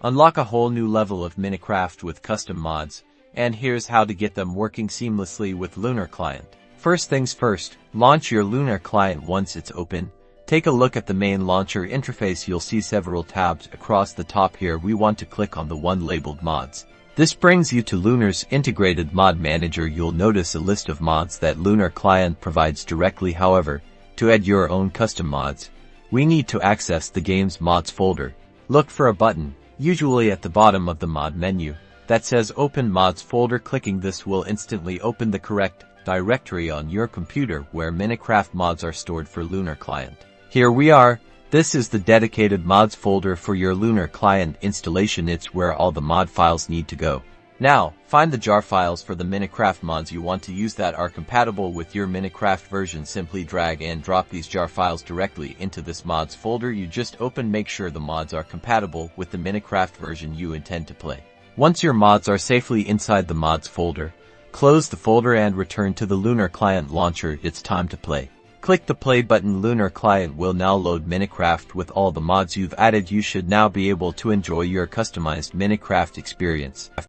Unlock a whole new level of Minecraft with custom mods, and here's how to get them working seamlessly with Lunar Client. First things first, launch your Lunar Client. Once it's open, take a look at the main launcher interface. You'll see several tabs across the top. Here we want to click on the one labeled mods. This brings you to Lunar's integrated mod manager. You'll notice a list of mods that Lunar Client provides directly. However, to add your own custom mods, we need to access the game's mods folder. Look for a button, usually at the bottom of the mod menu, that says Open Mods Folder. Clicking this will instantly open the correct directory on your computer where Minecraft mods are stored for Lunar Client. Here we are. This is the dedicated mods folder for your Lunar Client installation. It's where all the mod files need to go. Now, find the jar files for the Minecraft mods you want to use that are compatible with your Minecraft version. Simply drag and drop these jar files directly into this mods folder you just opened. Make sure the mods are compatible with the Minecraft version you intend to play. Once your mods are safely inside the mods folder, close the folder and return to the Lunar Client launcher. It's time to play. Click the play button. Lunar Client will now load Minecraft with all the mods you've added. You should now be able to enjoy your customized Minecraft experience.